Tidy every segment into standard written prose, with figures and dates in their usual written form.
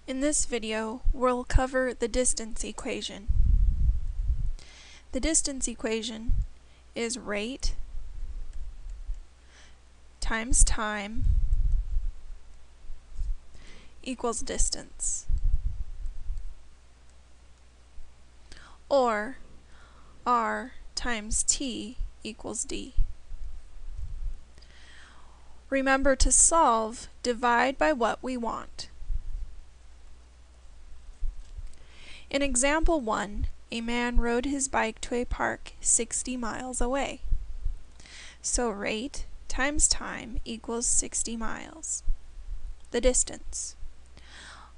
In this video, we'll cover the distance equation. The distance equation is rate times time equals distance, or r times t equals d. Remember to solve, divide by what we want. In example 1, a man rode his bike to a park 60 miles away. So rate times time equals 60 miles, the distance.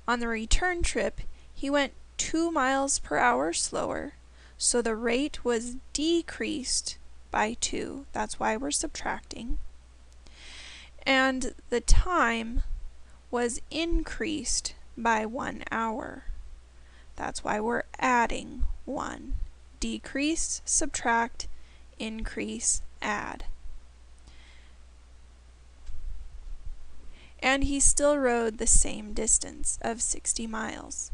On the return trip, he went 2 miles per hour slower, so the rate was decreased by 2. That's why we're subtracting. And the time was increased by 1 hour. That's why we're adding 1. Decrease, subtract, increase, add. And he still rode the same distance of 60 miles.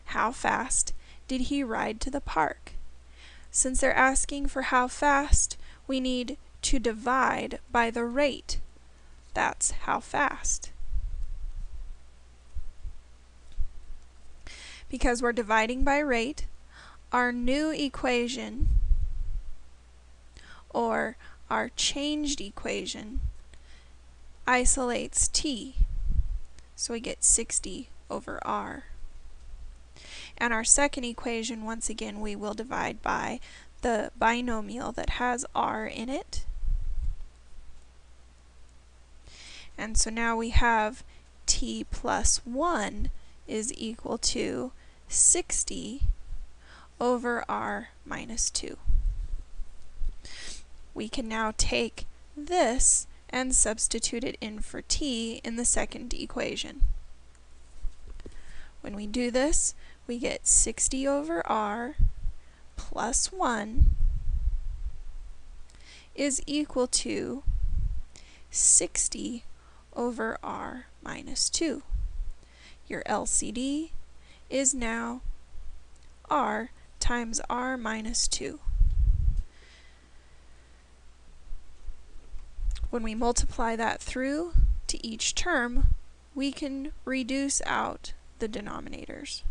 How fast did he ride to the park? Since they're asking for how fast, we need to divide by the rate. That's how fast. Because we're dividing by rate, our new equation, or our changed equation, isolates t. So we get 60 over r. And our second equation, once again, we will divide by the binomial that has r in it. And so now we have t plus 1 is equal to 60 over r minus 2. We can now take this and substitute it in for t in the second equation. When we do this, we get 60 over r plus 1 is equal to 60 over r minus 2. Your LCD is now r times r minus 2. When we multiply that through to each term, we can reduce out the denominators.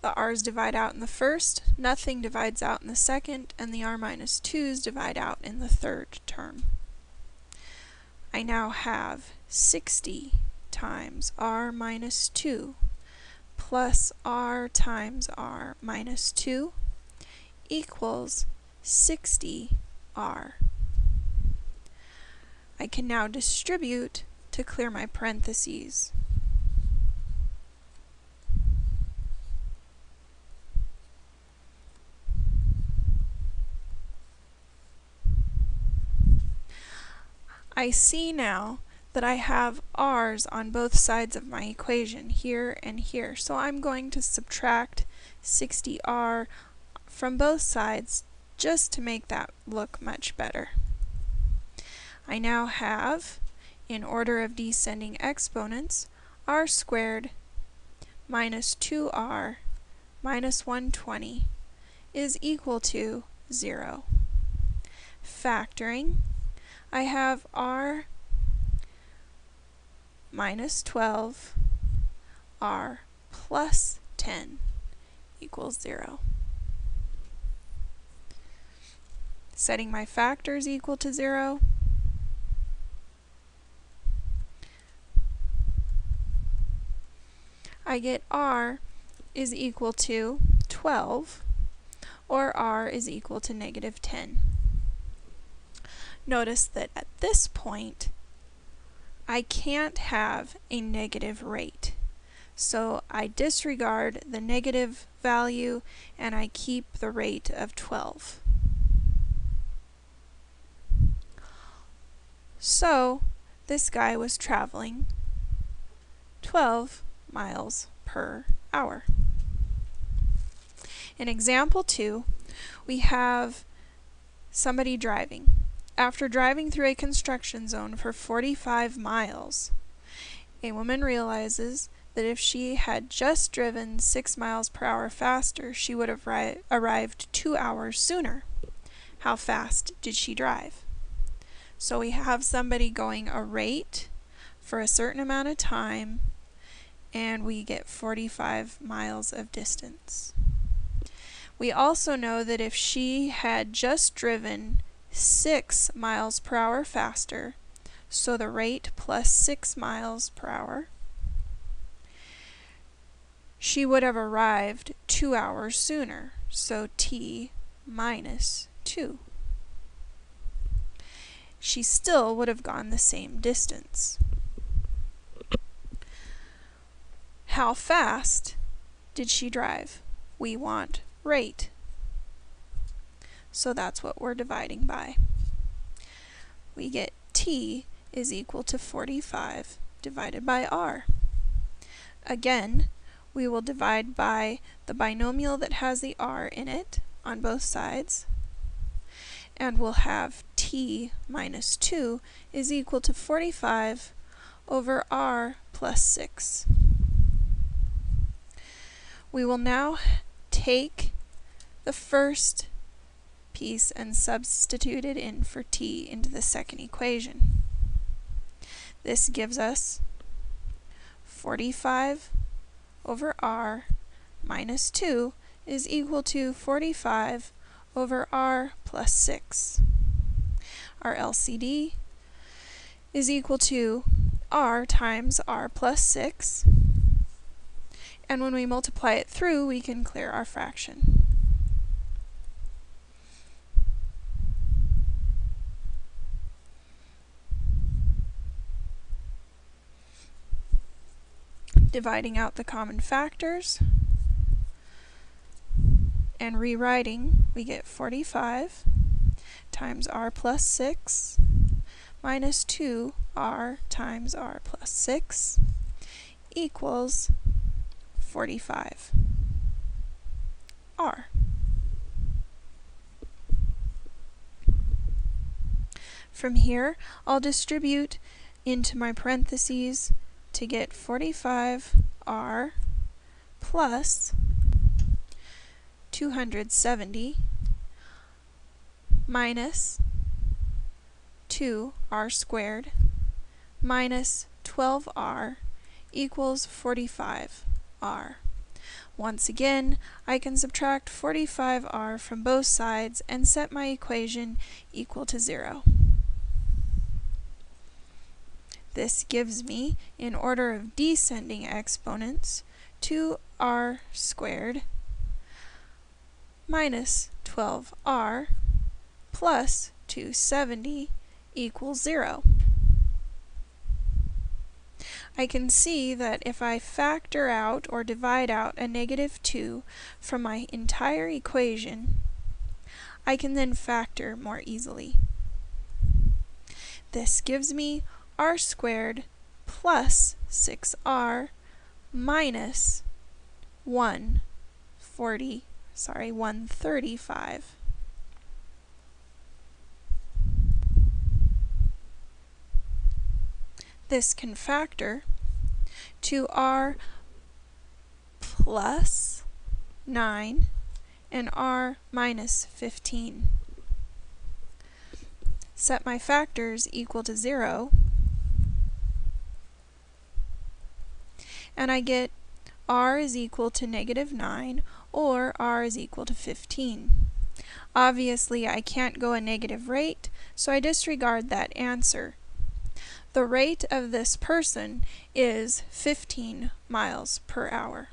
The r's divide out in the first, nothing divides out in the second, and the r minus 2's divide out in the third term. I now have 60 times r minus 2 plus r times r minus 2 equals 60r. I can now distribute to clear my parentheses. I see now that I have r's on both sides of my equation, here and here. So I'm going to subtract 60r from both sides just to make that look much better. I now have, in order of descending exponents, r squared minus 2r minus 120 is equal to 0. Factoring, I have r minus 12, r plus 10 equals 0. Setting my factors equal to 0, I get r is equal to 12, or r is equal to negative 10. Notice that at this point, I can't have a negative rate. So I disregard the negative value and I keep the rate of 12. So this guy was traveling 12 miles per hour. In example 2, we have somebody driving. After driving through a construction zone for 45 miles, a woman realizes that if she had just driven 6 miles per hour faster, she would have arrived 2 hours sooner. How fast did she drive? So we have somebody going a rate for a certain amount of time, and we get 45 miles of distance. We also know that if she had just driven 6 miles per hour faster, so the rate plus 6 miles per hour, she would have arrived 2 hours sooner, so t minus 2. She still would have gone the same distance. How fast did she drive? We want rate. So that's what we're dividing by. We get t is equal to 45 divided by r. Again, we will divide by the binomial that has the r in it on both sides, and we'll have t minus 2 is equal to 45 over r plus 6. We will now take the first piece and substitute it in for t into the second equation. This gives us 45 over r minus 2 is equal to 45 over r plus 6. Our LCD is equal to r times r plus 6. And when we multiply it through, we can clear our fraction. Dividing out the common factors and rewriting, we get 45 times r plus 6 minus 2r times r plus 6 equals 45 r. From here, I'll distribute into my parentheses to get 45r plus 270 minus 2r squared minus 12r equals 45r. Once again, I can subtract 45r from both sides and set my equation equal to 0. This gives me, in order of descending exponents, 2r squared minus 12r plus 270 equals 0. I can see that if I factor out or divide out a negative 2 from my entire equation, I can then factor more easily. This gives me r squared plus 6r minus 135. This can factor to r plus 9 and r minus 15. Set my factors equal to 0, and I get r is equal to negative 9 or r is equal to 15. Obviously, I can't go a negative rate, so I disregard that answer. The rate of this person is 15 miles per hour.